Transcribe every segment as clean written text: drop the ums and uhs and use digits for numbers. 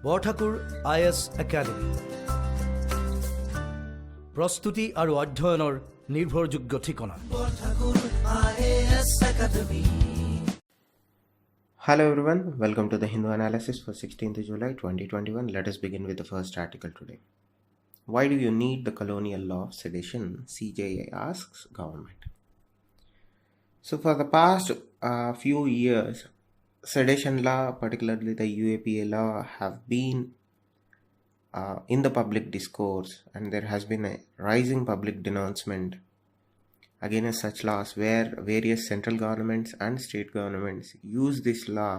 Borthakur IAS Academy প্রস্তুতি আৰু অধ্যয়নৰ নিৰ্ভৰযোগ্য ঠিকনা Borthakur IAS Academy. Hello everyone, welcome to the Hindu analysis for 16th July 2021. Let us begin with the first article today. Why do you need the colonial law of sedition? CJI asks government. So for the past few years, sedition law, particularly the UAPA law, have been in the public discourse, and there has been a rising public denouncement against such laws where various central governments and state governments use this law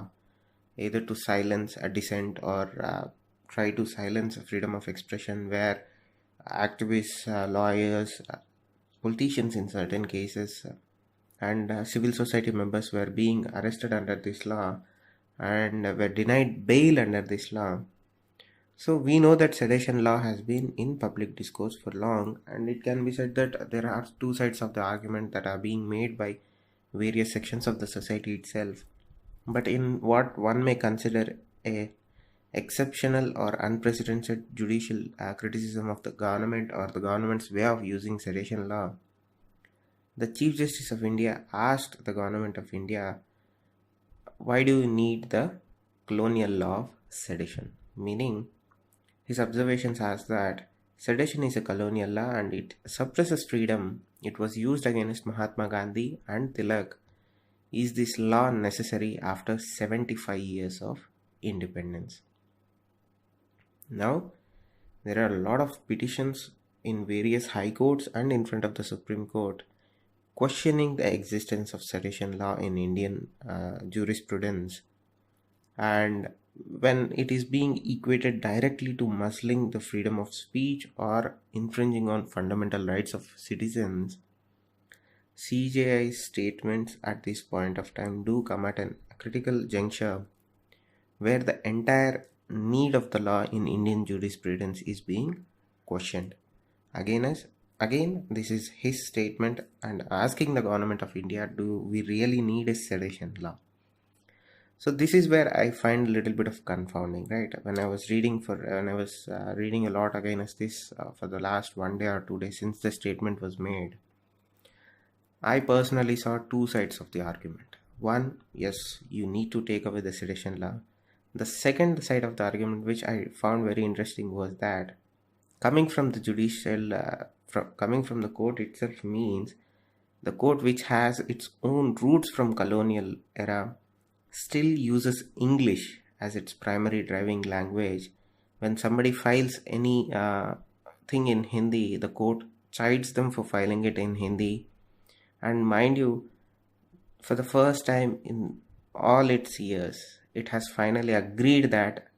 either to silence a dissent or try to silence freedom of expression, where activists, lawyers, politicians in certain cases, and civil society members were being arrested under this law and were denied bail under this law. So we know that sedition law has been in public discourse for long, and it can be said that there are two sides of the argument that are being made by various sections of the society itself. But in what one may consider a exceptional or unprecedented judicial criticism of the government or the government's way of using sedition law, the Chief Justice of India asked the government of India, why do you need the colonial law of sedition? Meaning, his observations are that sedition is a colonial law and it suppresses freedom. It was used against Mahatma Gandhi and Tilak. Is this law necessary after 75 years of independence? Now, there are a lot of petitions in various high courts and in front of the Supreme Court questioning the existence of sedition law in Indian jurisprudence, and when it is being equated directly to muzzling the freedom of speech or infringing on fundamental rights of citizens, CJI's statements at this point of time do come at a critical juncture where the entire need of the law in Indian jurisprudence is being questioned. Again, this is his statement and asking the government of India, do we really need a sedition law? So this is where I find a little bit of confounding, right? When I was reading a lot against this for the last 1 day or 2 days since the statement was made, I personally saw two sides of the argument. One, yes, you need to take away the sedition law. The second side of the argument, which I found very interesting, was that coming from the coming from the court itself means the court, which has its own roots from colonial era, still uses English as its primary driving language. When somebody files any thing in Hindi, the court chides them for filing it in Hindi. And mind you, for the first time in all its years, it has finally agreed that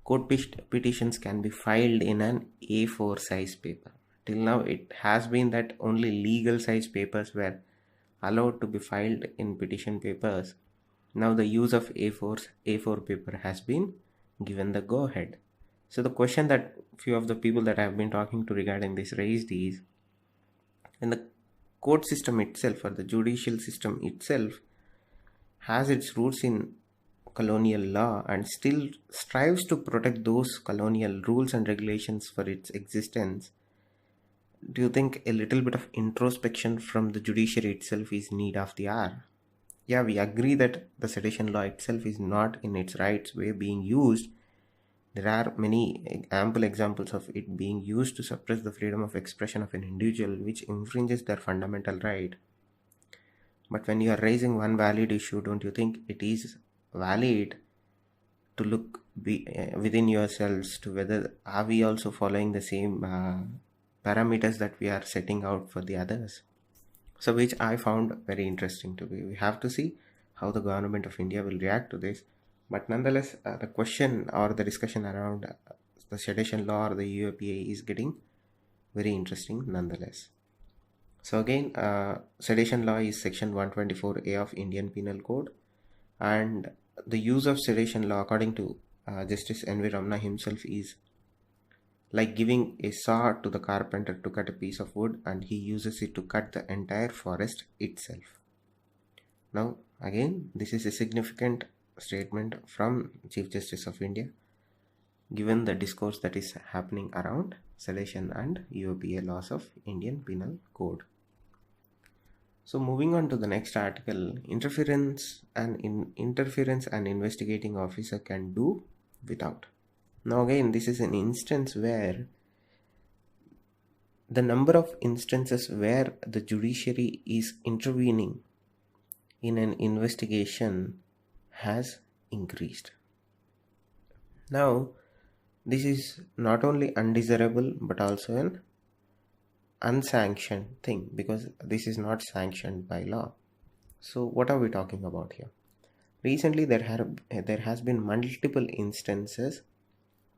court petitions can be filed in an A4 size paper. Till now, it has been that only legal size papers were allowed to be filed in petition papers. Now the use of A4 paper has been given the go-ahead. So the question that few of the people that I have been talking to regarding this raised is, when the court system itself or the judicial system itself has its roots in colonial law and still strives to protect those colonial rules and regulations for its existence, do you think a little bit of introspection from the judiciary itself is need of the hour? Yeah, we agree that the sedition law itself is not in its rights way being used. There are many ample examples of it being used to suppress the freedom of expression of an individual, which infringes their fundamental right. But when you are raising one valid issue, don't you think it is valid to look within yourselves to whether are we also following the same parameters that we are setting out for the others? So which I found very interesting to be. We have to see how the government of India will react to this. But nonetheless, the question or the discussion around the sedition law or the UAPA is getting very interesting nonetheless. So again, sedition law is section 124A of Indian Penal Code, and the use of sedition law, according to Justice N.V. Ramana himself, is like giving a saw to the carpenter to cut a piece of wood, and he uses it to cut the entire forest itself. Now, again, this is a significant statement from Chief Justice of India, given the discourse that is happening around sedition and UAPA laws of Indian Penal Code. So moving on to the next article, interference an investigating officer can do without. Now again, this is an instance where the number of instances where the judiciary is intervening in an investigation has increased. Now, this is not only undesirable but also an unsanctioned thing, because this is not sanctioned by law. So what are we talking about here? Recently there has been multiple instances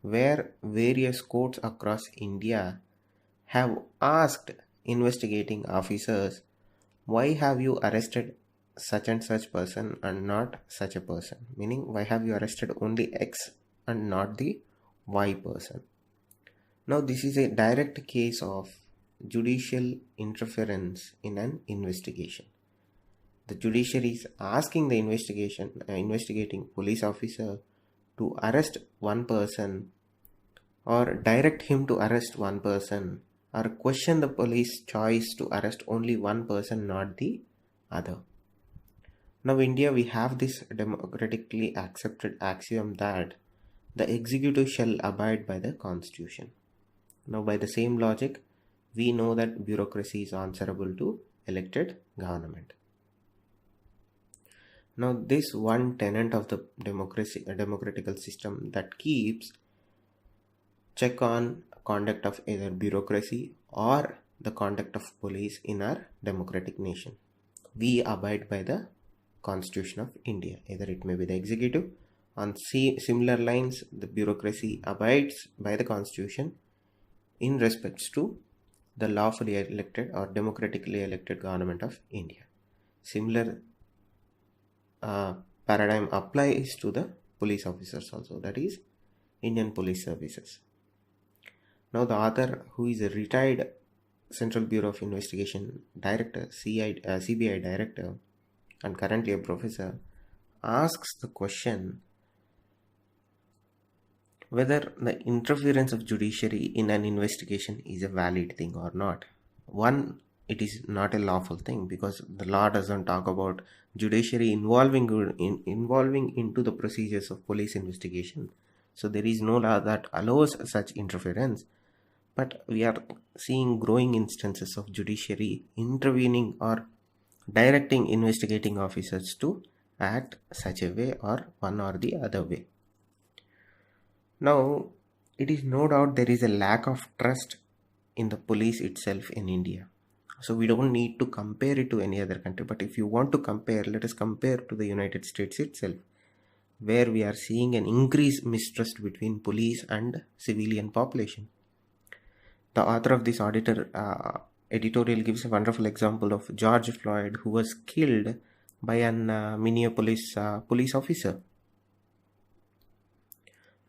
where various courts across India have asked investigating officers, why have you arrested such and such person and not such a person? Meaning, why have you arrested only X and not the Y person? Now this is a direct case of judicial interference in an investigation. The judiciary is asking the investigating police officer to arrest one person, or direct him to arrest one person, or question the police choice to arrest only one person, not the other. Now in India, we have this democratically accepted axiom that the executive shall abide by the constitution. Now by the same logic, we know that bureaucracy is answerable to elected government. Now this one tenet of the democratical system that keeps check on conduct of either bureaucracy or the conduct of police in our democratic nation. We abide by the Constitution of India. Either it may be the executive. On similar lines, the bureaucracy abides by the Constitution in respects to the lawfully elected or democratically elected government of India. Similar paradigm applies to the police officers also, that is Indian Police Services. Now the author, who is a retired Central Bureau of Investigation director, CBI director, and currently a professor, asks the question whether the interference of judiciary in an investigation is a valid thing or not. One, it is not a lawful thing because the law doesn't talk about judiciary involving into the procedures of police investigation. So there is no law that allows such interference. But we are seeing growing instances of judiciary intervening or directing investigating officers to act such a way or one or the other way. Now, it is no doubt there is a lack of trust in the police itself in India. So we don't need to compare it to any other country. But if you want to compare, let us compare to the United States itself, where we are seeing an increased mistrust between police and civilian population. The author of this editorial gives a wonderful example of George Floyd, who was killed by an Minneapolis police officer.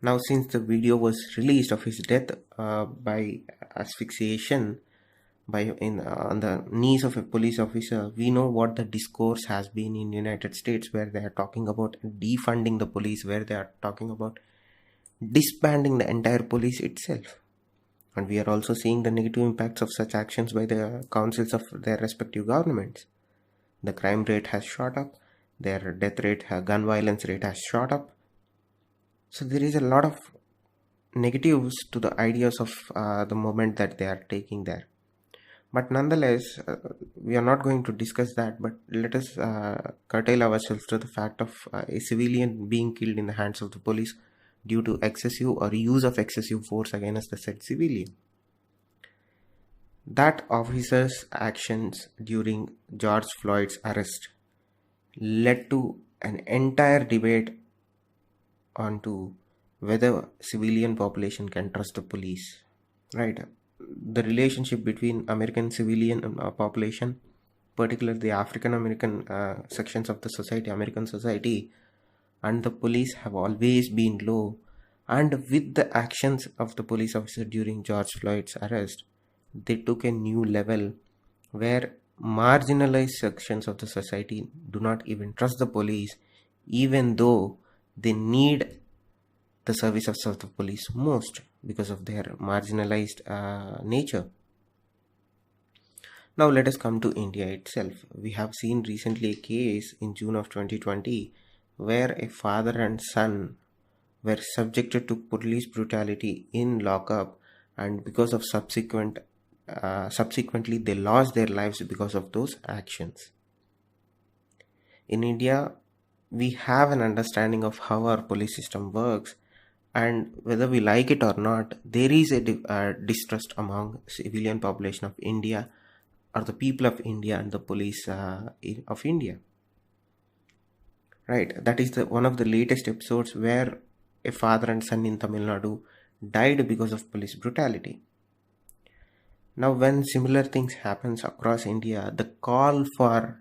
Now, since the video was released of his death by asphyxiation on the knees of a police officer, we know what the discourse has been in United States, where they are talking about defunding the police, where they are talking about disbanding the entire police itself. And we are also seeing the negative impacts of such actions by the councils of their respective governments. The crime rate has shot up, their death rate, gun violence rate has shot up. So there is a lot of negatives to the ideas of the movement that they are taking there. But nonetheless, we are not going to discuss that, but let us curtail ourselves to the fact of a civilian being killed in the hands of the police due to excessive or use of excessive force against the said civilian. That officer's actions during George Floyd's arrest led to an entire debate onto whether civilian population can trust the police, right? The relationship between American civilian population, particularly the African American sections of the society, American society, and the police have always been low. And with the actions of the police officer during George Floyd's arrest, they took a new level where marginalized sections of the society do not even trust the police, even though they need the services of the police most because of their marginalized nature. Now let us come to India itself. We have seen recently a case in June of 2020 where a father and son were subjected to police brutality in lockup, and because of subsequently they lost their lives because of those actions. In India, we have an understanding of how our police system works, and whether we like it or not, there is a distrust among civilian population of India, or the people of India, and the police of India. Right, that is one of the latest episodes where a father and son in Tamil Nadu died because of police brutality. Now, when similar things happens across India, the call for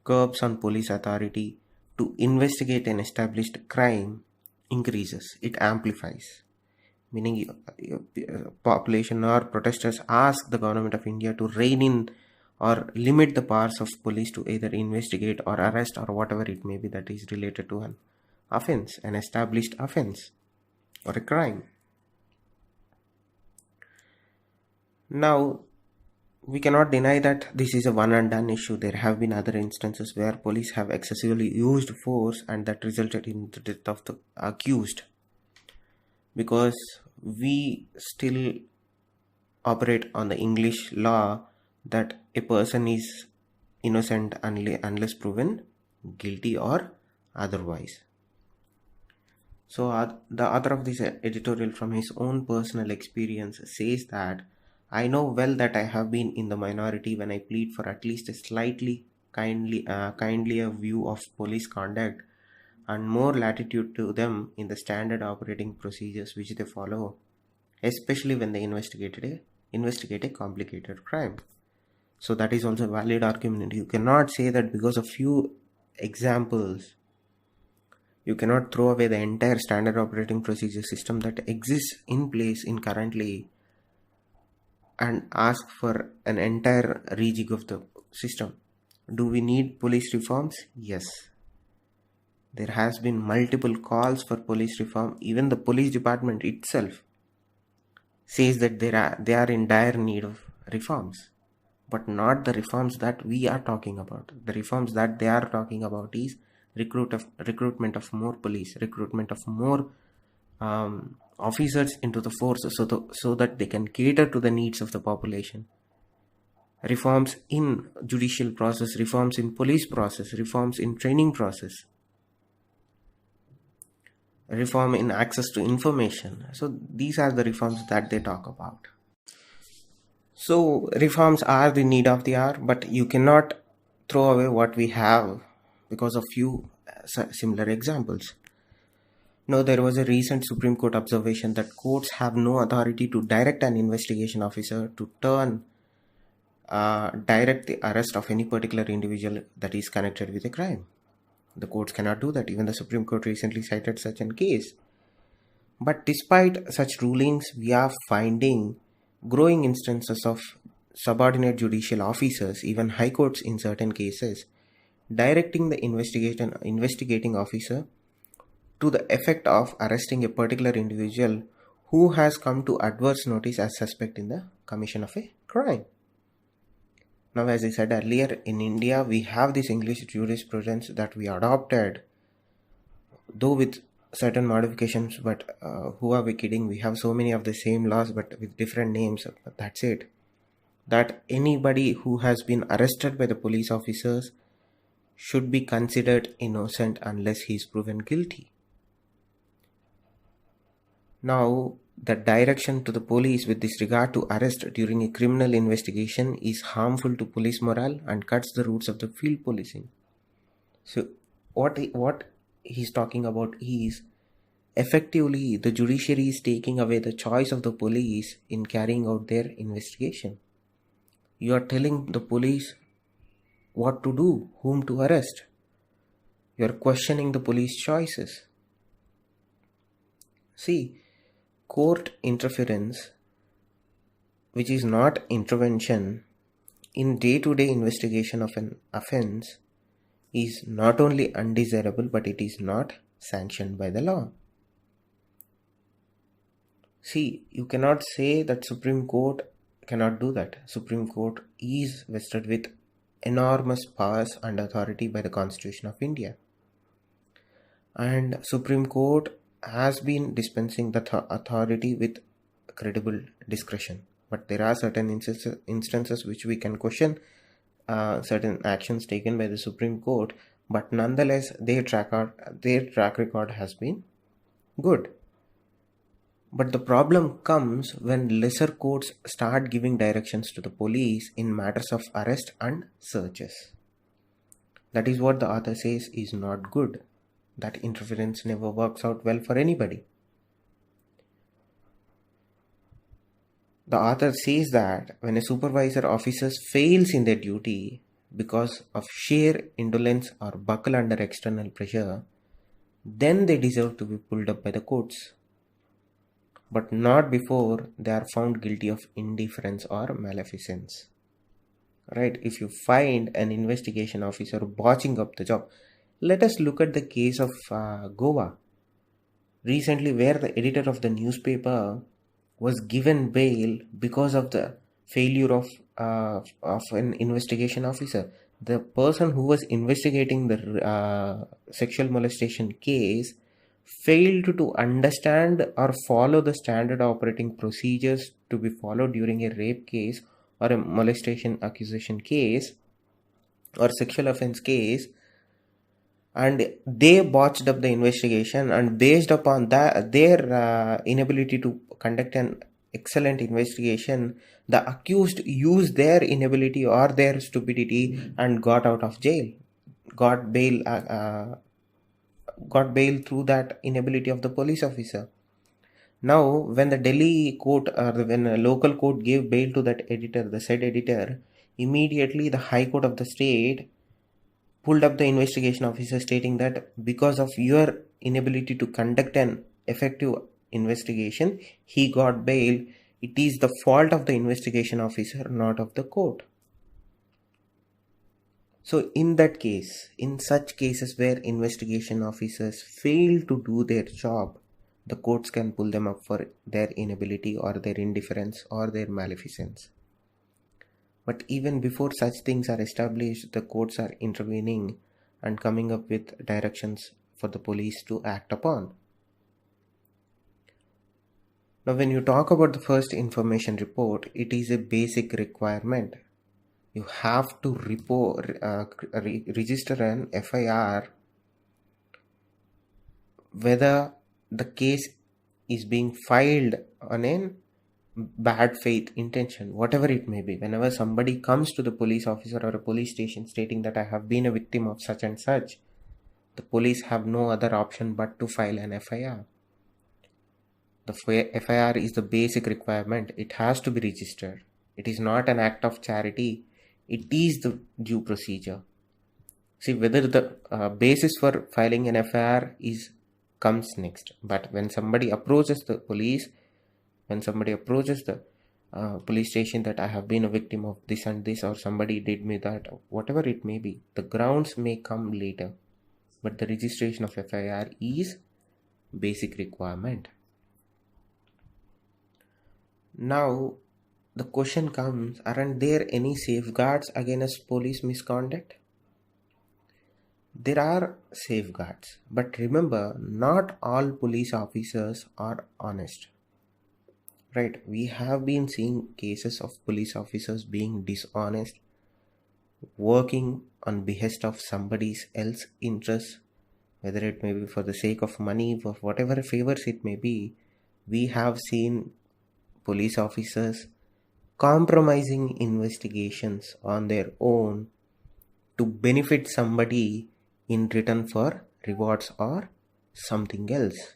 curbs on police authority to investigate an established crime increases, it amplifies. Meaning, population or protesters ask the government of India to rein in or limit the powers of police to either investigate or arrest or whatever it may be that is related to an offense, an established offense or a crime. Now, we cannot deny that this is a one and done issue. There have been other instances where police have excessively used force and that resulted in the death of the accused. Because we still operate on the English law that a person is innocent unless proven guilty or otherwise. So the author of this editorial, from his own personal experience, says that I know well that I have been in the minority when I plead for at least a slightly kindlier view of police conduct and more latitude to them in the standard operating procedures which they follow, especially when they investigate a complicated crime. So that is also a valid argument. You cannot say that because of few examples, you cannot throw away the entire standard operating procedure system that exists in place in currently and ask for an entire rejig of the system. Do we need police reforms? Yes. There has been multiple calls for police reform. Even the police department itself says that they are in dire need of reforms, but not the reforms that we are talking about. The reforms that they are talking about is recruitment of more police, recruitment of more officers into the force so that they can cater to the needs of the population. Reforms in judicial process, reforms in police process, reforms in training process, reform in access to information. So these are the reforms that they talk about. So reforms are the need of the hour, but you cannot throw away what we have because of few similar examples. Now, there was a recent Supreme Court observation that courts have no authority to direct an investigation officer to direct the arrest of any particular individual that is connected with a crime. The courts cannot do that. Even the Supreme Court recently cited such a case. But despite such rulings, we are finding growing instances of subordinate judicial officers, even high courts in certain cases, directing the investigating officer to the effect of arresting a particular individual who has come to adverse notice as suspect in the commission of a crime. Now, as I said earlier, in India, we have this English jurisprudence that we adopted, though with certain modifications, but who are we kidding? We have so many of the same laws, but with different names. But that's it. That anybody who has been arrested by the police officers should be considered innocent unless he is proven guilty. Now, the direction to the police with this regard to arrest during a criminal investigation is harmful to police morale and cuts the roots of the field policing. So, what he's talking about is effectively the judiciary is taking away the choice of the police in carrying out their investigation. You are telling the police what to do, whom to arrest. You are questioning the police choices. See, court interference, which is not intervention in day-to-day investigation of an offense, is not only undesirable, but it is not sanctioned by the law. See, you cannot say that Supreme Court cannot do that. Supreme Court is vested with enormous powers and authority by the Constitution of India. And Supreme Court has been dispensing the authority with credible discretion. But there are certain instances which we can question certain actions taken by the Supreme Court, but nonetheless their track record has been good. But the problem comes when lesser courts start giving directions to the police in matters of arrest and searches. That is what the author says is not good. That interference never works out well for anybody. The author says that when a supervisor officer fails in their duty because of sheer indolence or buckle under external pressure, then they deserve to be pulled up by the courts, but not before they are found guilty of indifference or maleficence. Right? If you find an investigation officer botching up the job, let us look at the case of Goa recently, where the editor of the newspaper was given bail because of the failure of an investigation officer. The person who was investigating the sexual molestation case failed to understand or follow the standard operating procedures to be followed during a rape case or a molestation accusation case or sexual offense case, and they botched up the investigation, and based upon that their inability to conduct an excellent investigation, the accused used their inability or their stupidity and got out of jail, got bail through that inability of the police officer. Now when the Delhi court or when a local court gave bail to that editor, the said editor, immediately the High Court of the state pulled up the investigation officer, stating that because of your inability to conduct an effective investigation, he got bail. It is the fault of the investigation officer, not of the court. So in that case, in such cases where investigation officers fail to do their job, the courts can pull them up for their inability or their indifference or their maleficence. But even before such things are established, the courts are intervening and coming up with directions for the police to act upon. Now, when you talk about the first information report, it is a basic requirement. You have to register an FIR whether the case is being filed on a bad faith intention, whatever it may be. Whenever somebody comes to the police officer or a police station stating that I have been a victim of such and such, the police have no other option but to file an FIR. The FIR is the basic requirement. It has to be registered. It is not an act of charity. It is the due procedure. See, whether the basis for filing an FIR comes next. But when somebody approaches the police, when somebody approaches the police station that I have been a victim of this and this, or somebody did me that, whatever it may be, the grounds may come later. But the registration of FIR is basic requirement. Now, the question comes, aren't there any safeguards against police misconduct? There are safeguards, but remember, not all police officers are honest. Right? We have been seeing cases of police officers being dishonest, working on behest of somebody else's interests, whether it may be for the sake of money, for whatever favors it may be. We have seen police officers compromising investigations on their own to benefit somebody in return for rewards or something else.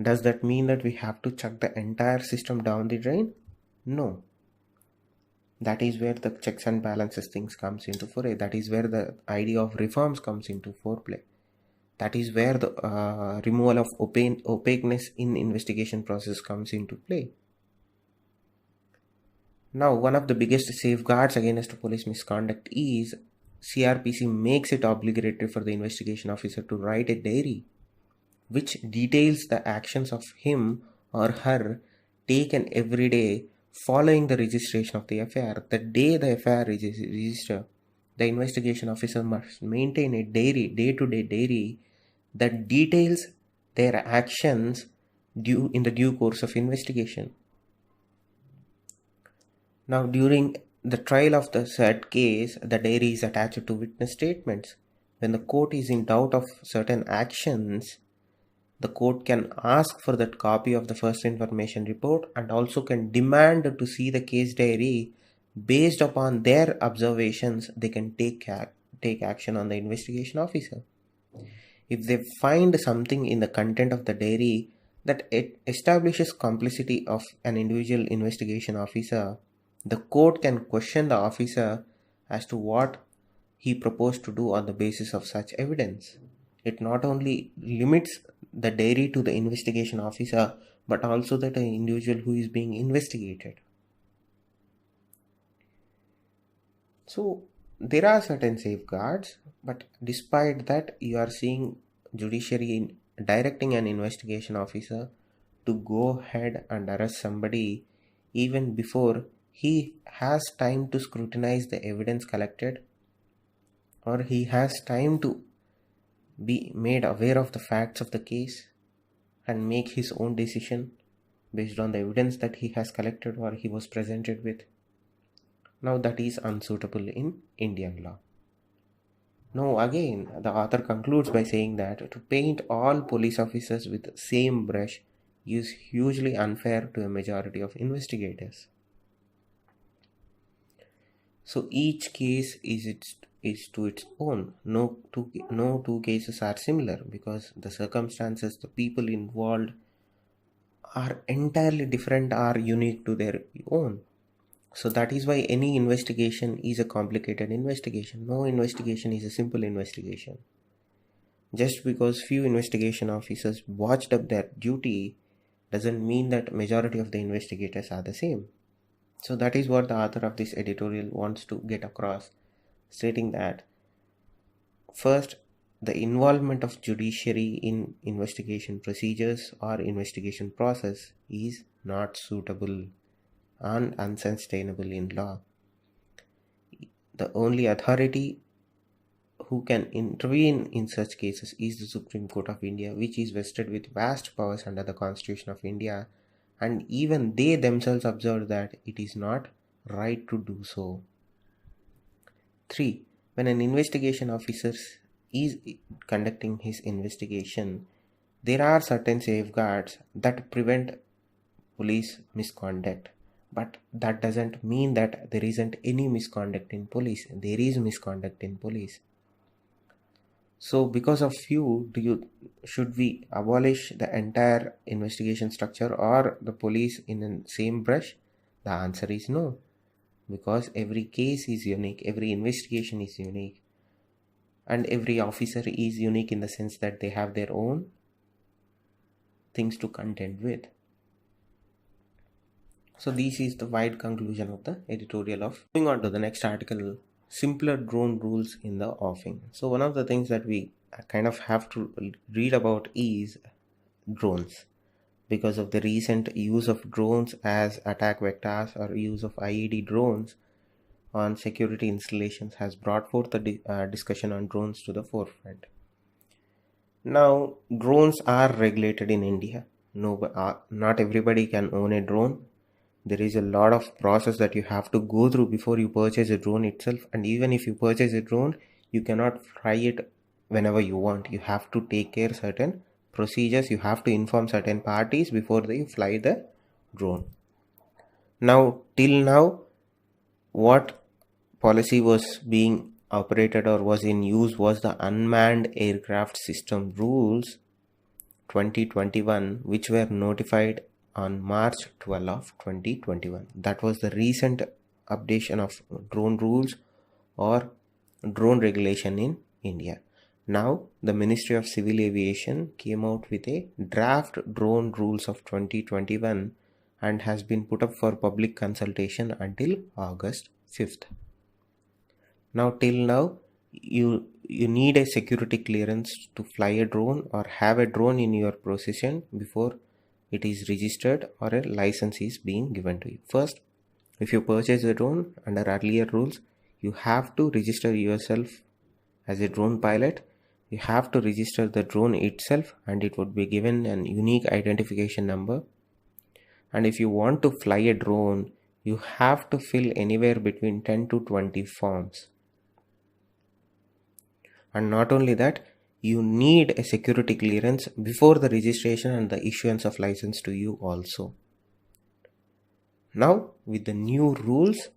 Does that mean that we have to chuck the entire system down the drain? No. That is where the checks and balances things comes into foray. That is where the idea of reforms comes into foreplay. That is where the removal of opaqueness in investigation process comes into play. Now, one of the biggest safeguards against police misconduct is CRPC makes it obligatory for the investigation officer to write a diary which details the actions of him or her taken every day following the registration of the FIR. The day the FIR is registered, the investigation officer must maintain a diary, day-to-day diary, that details their actions in the due course of investigation. Now, during the trial of the said case, the diary is attached to witness statements. When the court is in doubt of certain actions, the court can ask for that copy of the first information report and also can demand to see the case diary. Based upon their observations, they can take action on the investigation officer. If they find something in the content of the diary that it establishes complicity of an individual investigation officer, the court can question the officer as to what he proposed to do on the basis of such evidence. It not only limits the diary to the investigation officer, but also that an individual who is being investigated. So there are certain safeguards, but despite that, you are seeing judiciary directing an investigation officer to go ahead and arrest somebody even before he has time to scrutinize the evidence collected, or he has time to be made aware of the facts of the case and make his own decision based on the evidence that he has collected or he was presented with. Now that is unsuitable in Indian law. Now again, the author concludes by saying that to paint all police officers with the same brush is hugely unfair to a majority of investigators. So each case is to its own. No two cases are similar because the circumstances, the people involved are entirely different, are unique to their own. So that is why any investigation is a complicated investigation. No investigation is a simple investigation. Just because few investigation officers botched up their duty doesn't mean that majority of the investigators are the same. So that is what the author of this editorial wants to get across, stating that first, the involvement of judiciary in investigation procedures or investigation process is not suitable and unsustainable in law. The only authority who can intervene in such cases is the Supreme Court of India, which is vested with vast powers under the Constitution of India, and even they themselves observed that it is not right to do so. 3. When an investigation officer is conducting his investigation, there are certain safeguards that prevent police misconduct. But that doesn't mean that there isn't any misconduct in police. There is misconduct in police. So because of few, should we abolish the entire investigation structure or the police in the same brush? The answer is no. Because every case is unique, every investigation is unique, and every officer is unique in the sense that they have their own things to contend with. So this is the wide conclusion of the editorial of. Moving on to the next article, simpler drone rules in the offing. So one of the things that we kind of have to read about is drones, because of the recent use of drones as attack vectors or use of IED drones on security installations has brought forth the discussion on drones to the forefront. Now, drones are regulated in India. Not everybody can own a drone. There is a lot of process that you have to go through before you purchase a drone itself, and even if you purchase a drone, you cannot fly it whenever you want. You have to take care of certain procedures, you have to inform certain parties before you fly the drone. Now, till now, what policy was being operated or was in use was the Unmanned Aircraft System Rules 2021, which were notified on March 12 of 2021. That was the recent updation of drone rules or drone regulation in India. Now, the Ministry of Civil Aviation came out with a draft drone rules of 2021 and has been put up for public consultation until August 5th. Now, till now, you need a security clearance to fly a drone or have a drone in your possession before it is registered or a license is being given to you. First, if you purchase a drone under earlier rules, you have to register yourself as a drone pilot. You have to register the drone itself, and it would be given an unique identification number. And if you want to fly a drone, you have to fill anywhere between 10 to 20 forms. And not only that, you need a security clearance before the registration and the issuance of license to you also. Now, with the new rules,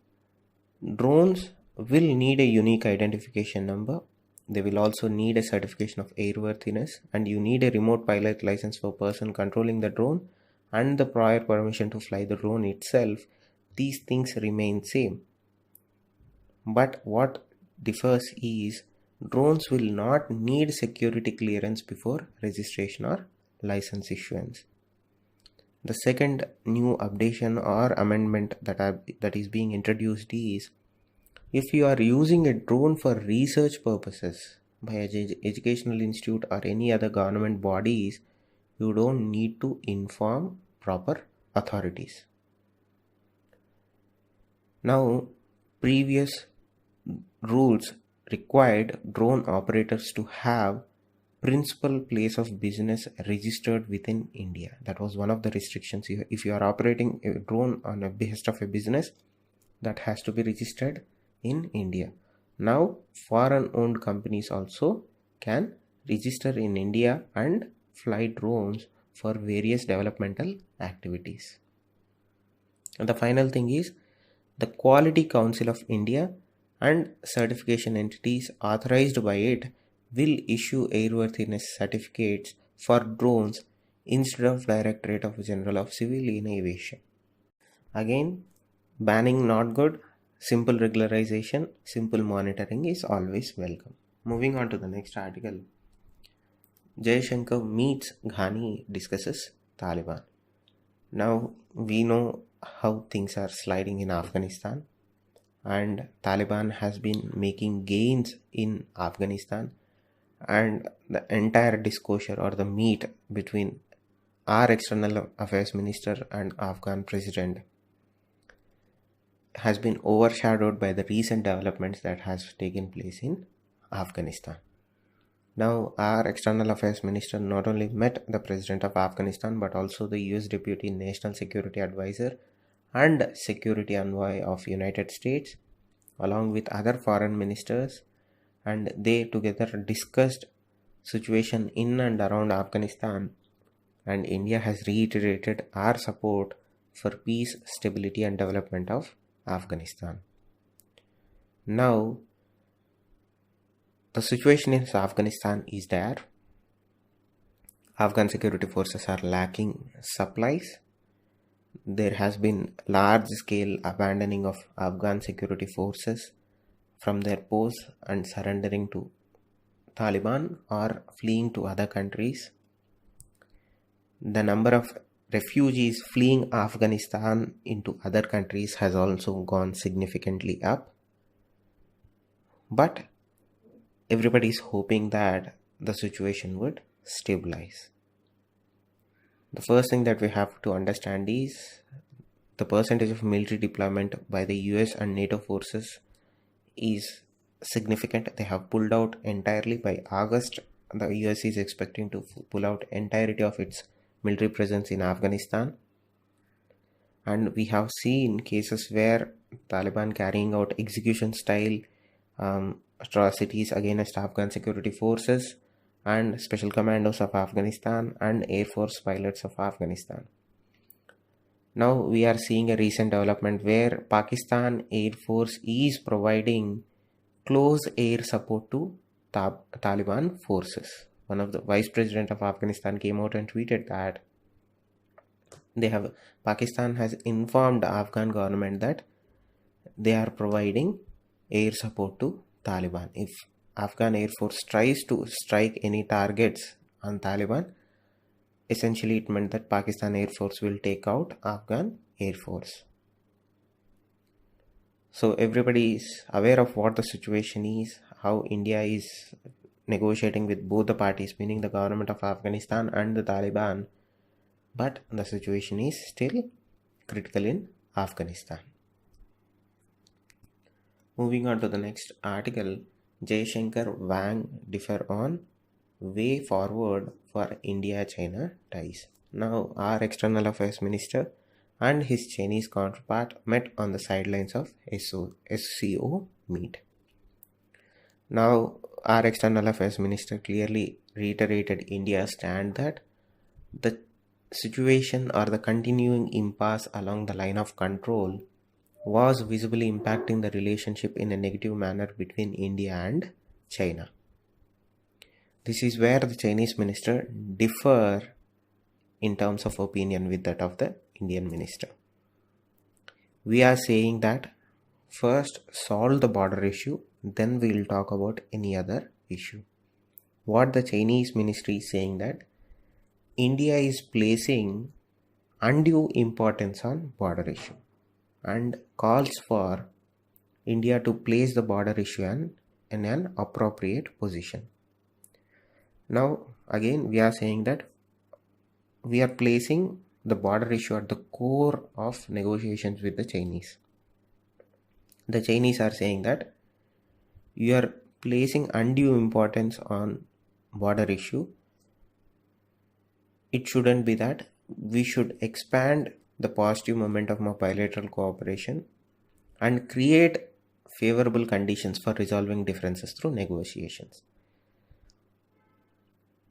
drones will need a unique identification number. They will also need a certification of airworthiness, and you need a remote pilot license for person controlling the drone and the prior permission to fly the drone itself. These things remain same. But what differs is drones will not need security clearance before registration or license issuance. The second new updation or amendment that is being introduced is, if you are using a drone for research purposes by an educational institute or any other government bodies, you don't need to inform proper authorities. Now, previous rules required drone operators to have principal place of business registered within India. That was one of the restrictions. If you are operating a drone on a behest of a business, that has to be registered in India. Now, foreign owned companies also can register in India and fly drones for various developmental activities. And the final thing is, the Quality Council of India and certification entities authorized by it will issue airworthiness certificates for drones instead of Directorate of General of Civil Aviation. Again, banning not good, simple regularization, simple monitoring is always welcome. Moving on to the next article. Jaishankar meets Ghani, discusses Taliban. Now we know how things are sliding in Afghanistan, and Taliban has been making gains in Afghanistan, and the entire disclosure or the meet between our External Affairs Minister and Afghan President has been overshadowed by the recent developments that has taken place in Afghanistan. Now, our External Affairs Minister not only met the President of Afghanistan but also the US Deputy National Security Advisor and Security Envoy of United States along with other foreign ministers, and they together discussed situation in and around Afghanistan, and India has reiterated our support for peace, stability and development of Afghanistan. Now, the situation in Afghanistan is there. Afghan security forces are lacking supplies. There has been large-scale abandoning of Afghan security forces from their posts and surrendering to Taliban or fleeing to other countries. The number of refugees fleeing Afghanistan into other countries has also gone significantly up. But everybody is hoping that the situation would stabilize. The first thing that we have to understand is the percentage of military deployment by the US and NATO forces is significant. They have pulled out entirely by August. The US is expecting to pull out entirety of its military presence in Afghanistan. And we have seen cases where Taliban carrying out execution style atrocities against Afghan security forces and special commandos of Afghanistan and Air Force pilots of Afghanistan. Now we are seeing a recent development where Pakistan Air Force is providing close air support to Taliban forces. One of the Vice President of Afghanistan came out and tweeted that Pakistan has informed the Afghan government that they are providing air support to Taliban. If Afghan Air Force tries to strike any targets on Taliban, essentially it meant that Pakistan Air Force will take out Afghan Air Force. So everybody is aware of what the situation is, how India is negotiating with both the parties, meaning the government of Afghanistan and the Taliban, but the situation is still critical in Afghanistan. Moving on to the next article, Jaishankar Wang differ on way forward for India-China ties. Now, our External Affairs Minister and his Chinese counterpart met on the sidelines of SCO meet. Now, our External Affairs Minister clearly reiterated India's stand that the situation or the continuing impasse along the line of control was visibly impacting the relationship in a negative manner between India and China. This is where the Chinese minister differ in terms of opinion with that of the Indian minister. We are saying that first solve the border issue, then we will talk about any other issue. What the Chinese ministry is saying that India is placing undue importance on border issue and calls for India to place the border issue in an appropriate position. Now again we are saying that we are placing the border issue at the core of negotiations with the Chinese. The Chinese are saying that you are placing undue importance on border issue. It shouldn't be that. We should expand the positive momentum of bilateral cooperation and create favorable conditions for resolving differences through negotiations.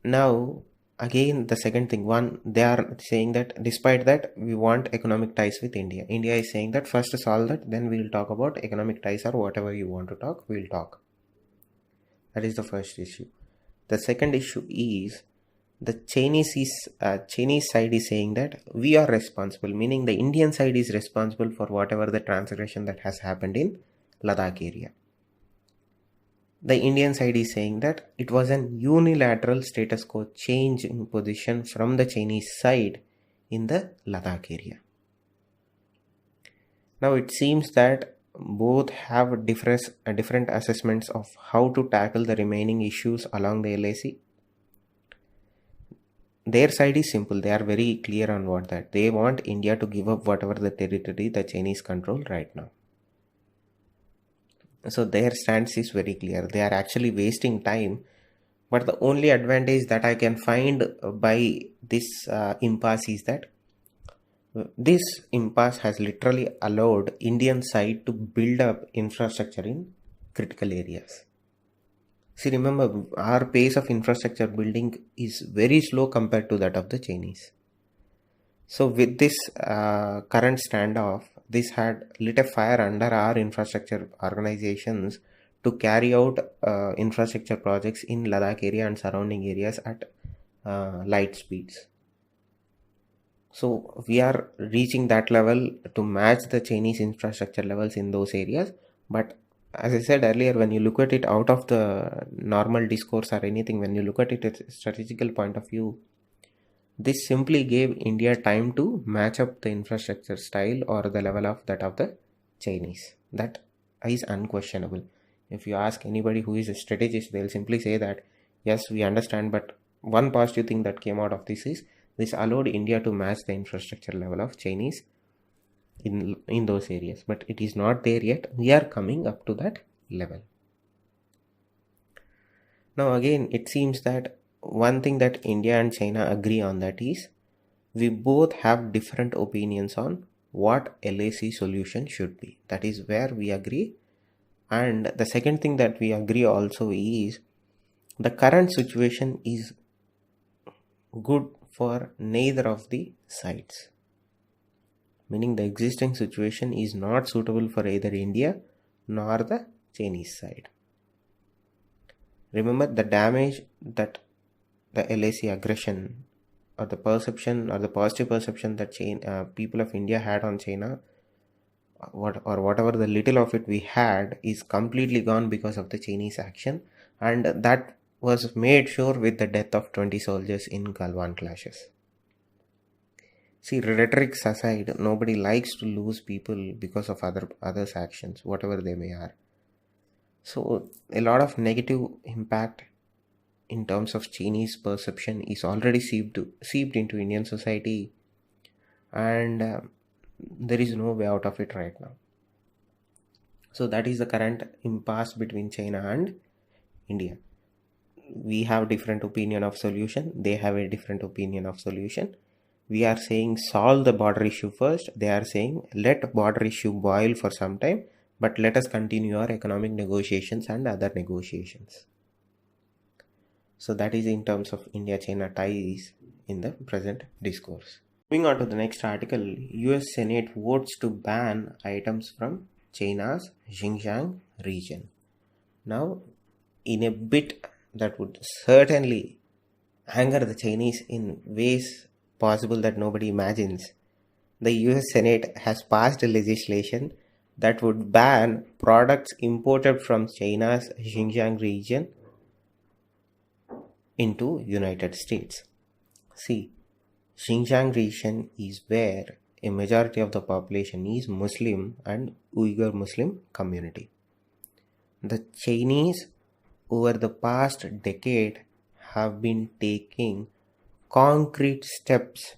Now, again, the second thing, they are saying that despite that, we want economic ties with India. India is saying that first solve that, then we will talk about economic ties or whatever you want to talk, we will talk. That is the first issue. The second issue is the Chinese side is saying that we are responsible, meaning the Indian side is responsible for whatever the transgression that has happened in Ladakh area. The Indian side is saying that it was an unilateral status quo change in position from the Chinese side in the Ladakh area. Now it seems that both have different assessments of how to tackle the remaining issues along the LAC. Their side is simple. They are very clear on what that. They want India to give up whatever the territory the Chinese control right now. So their stance is very clear. They are actually wasting time. But the only advantage that I can find by this impasse is that this impasse has literally allowed Indian side to build up infrastructure in critical areas. See, remember, our pace of infrastructure building is very slow compared to that of the Chinese. So with this current standoff, this had lit a fire under our infrastructure organizations to carry out infrastructure projects in Ladakh area and surrounding areas at light speeds. So we are reaching that level to match the Chinese infrastructure levels in those areas. But as I said earlier, when you look at it out of the normal discourse or anything, when you look at it at a strategical point of view, this simply gave India time to match up the infrastructure style or the level of that of the Chinese. That is unquestionable. If you ask anybody who is a strategist, they'll simply say that, yes, we understand, but one positive thing that came out of this is this allowed India to match the infrastructure level of Chinese in those areas. But it is not there yet. We are coming up to that level. Now again, it seems that one thing that India and China agree on that is we both have different opinions on what LAC solution should be. That is where we agree. And the second thing that we agree also is the current situation is good for neither of the sides. Meaning the existing situation is not suitable for either India nor the Chinese side. Remember, the damage that the LAC aggression or the perception or the positive perception that people of India had on China, whatever the little of it we had, is completely gone because of the Chinese action, and that was made sure with the death of 20 soldiers in Galwan clashes. See, rhetorics aside, nobody likes to lose people because of others' actions, whatever they may are. So a lot of negative impact in terms of Chinese perception is already seeped into Indian society, and there is no way out of it right now. So that is the current impasse between China and India. We have different opinion of solution. They have a different opinion of solution. We are saying solve the border issue first. They are saying let border issue boil for some time, but let us continue our economic negotiations and other negotiations. So that is in terms of India-China ties in the present discourse. Moving on to the next article, US Senate votes to ban items from China's Xinjiang region. Now, in a bit that would certainly anger the Chinese in ways possible that nobody imagines, the US Senate has passed a legislation that would ban products imported from China's Xinjiang region into United States. See, Xinjiang region is where a majority of the population is Muslim and Uyghur Muslim community. The Chinese over the past decade have been taking concrete steps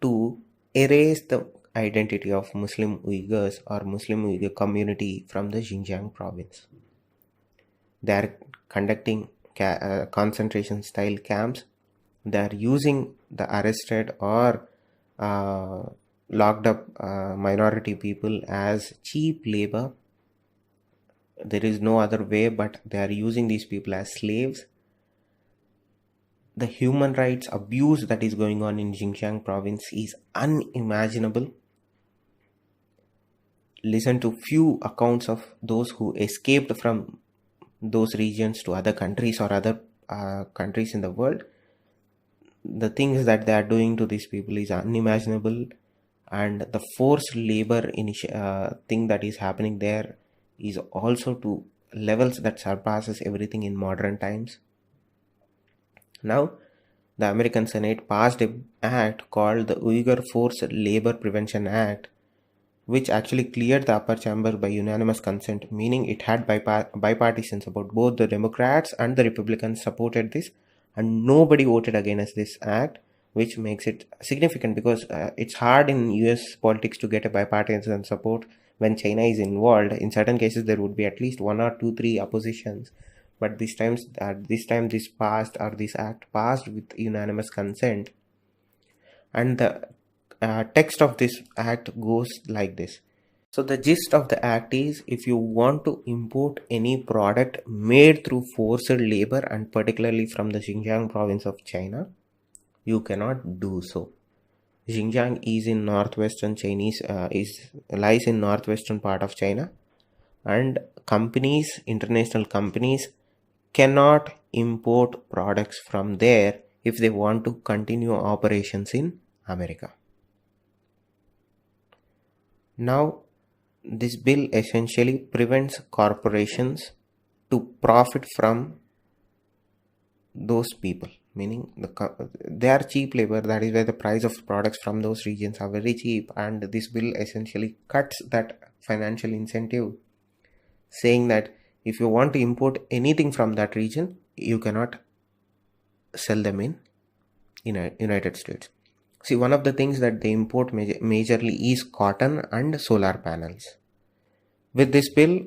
to erase the identity of Muslim Uyghurs or Muslim Uyghur community from the Xinjiang province. They are conducting concentration style camps. They are using the arrested or locked up minority people as cheap labor. There is no other way, but they are using these people as slaves. The human rights abuse that is going on in Xinjiang province is unimaginable. Listen to few accounts of those who escaped from those regions to other countries or other countries in the world. The things that they are doing to these people is unimaginable, and the forced labor thing that is happening there is also to levels that surpasses everything in modern times. Now, the American Senate passed an act called the Uyghur Forced Labor Prevention Act, which actually cleared the upper chamber by unanimous consent, meaning it had bipartisan support. Both the Democrats and the Republicans supported this, and nobody voted against this act, which makes it significant because it's hard in US politics to get a bipartisan support when China is involved. In certain cases, there would be at least 1 or 2, 3 oppositions. But this time this act passed with unanimous consent. And the text of this act goes like this. So the gist of the act is, if you want to import any product made through forced labor and particularly from the Xinjiang province of China, you cannot do so. Xinjiang is in northwestern lies in northwestern part of China, and international companies cannot import products from there if they want to continue operations in America. Now, this bill essentially prevents corporations to profit from those people, meaning they are cheap labor. That is why the price of products from those regions are very cheap, and this bill essentially cuts that financial incentive, saying that if you want to import anything from that region, you cannot sell them in United States. See, one of the things that they import majorly is cotton and solar panels. With this bill,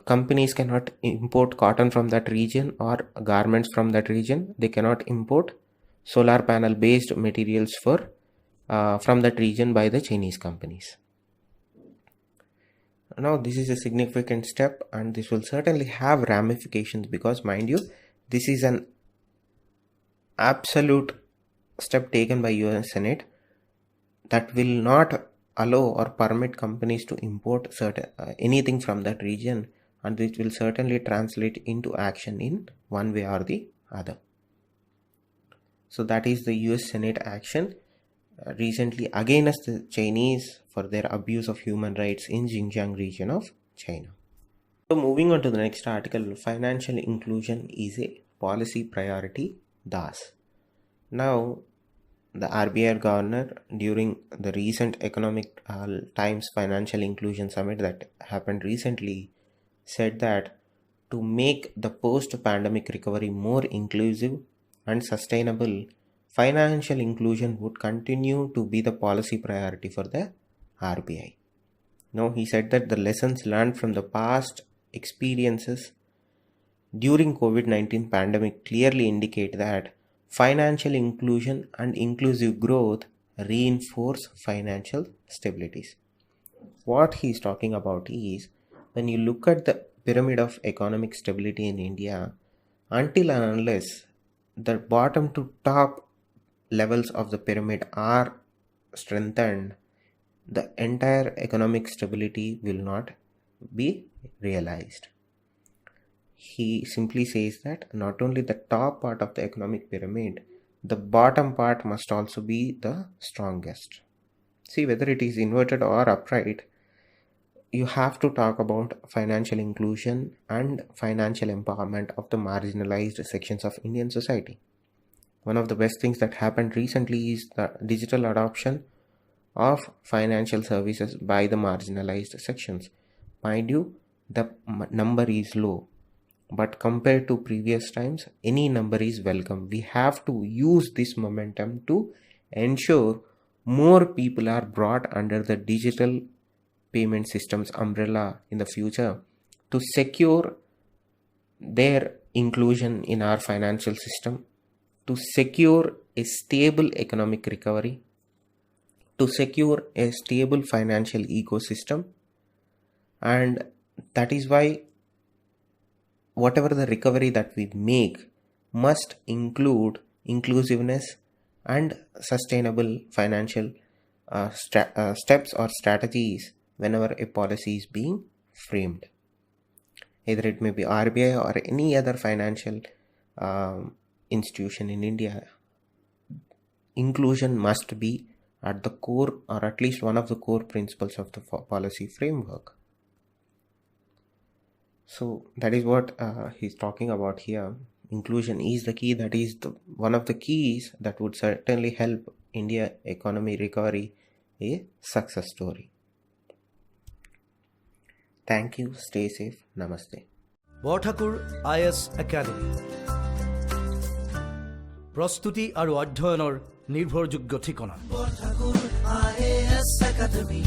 companies cannot import cotton from that region or garments from that region. They cannot import solar panel based materials from that region by the Chinese companies. Now, this is a significant step, and this will certainly have ramifications because, mind you, this is an absolute step taken by US Senate that will not allow or permit companies to import anything from that region, and it will certainly translate into action in one way or the other. So that is the US Senate action recently against the Chinese for their abuse of human rights in Xinjiang region of China. So moving on to the next article, financial inclusion is a policy priority, thus. Now, the RBI governor during the recent Economic Times Financial Inclusion Summit that happened recently said that to make the post-pandemic recovery more inclusive and sustainable, financial inclusion would continue to be the policy priority for the RBI. Now, he said that the lessons learned from the past experiences during COVID-19 pandemic clearly indicate that financial inclusion and inclusive growth reinforce financial stabilities. What he is talking about is, when you look at the pyramid of economic stability in India, until and unless the bottom to top levels of the pyramid are strengthened, the entire economic stability will not be realized. He simply says that not only the top part of the economic pyramid, the bottom part must also be the strongest. See, whether it is inverted or upright, you have to talk about financial inclusion and financial empowerment of the marginalized sections of Indian society. One of the best things that happened recently is the digital adoption of financial services by the marginalized sections. Mind you, the number is low, but compared to previous times, any number is welcome. We have to use this momentum to ensure more people are brought under the digital payment systems umbrella in the future to secure their inclusion in our financial system, to secure a stable economic recovery, to secure a stable financial ecosystem. And that is why whatever the recovery that we make must include inclusiveness and sustainable financial steps or strategies whenever a policy is being framed. Either it may be RBI or any other financial institution in India, inclusion must be at the core, or at least one of the core principles of the policy framework. So that is what he's talking about here. Inclusion is the key. That is one of the keys that would certainly help India economy recovery a success story. Thank you. Stay safe. Namaste. Borthakur IAS Academy. প্রস্তুতি আৰু অধ্যয়নৰ নিৰ্ভৰযোগ্য ঠিকনা। Borthakur IAS Academy.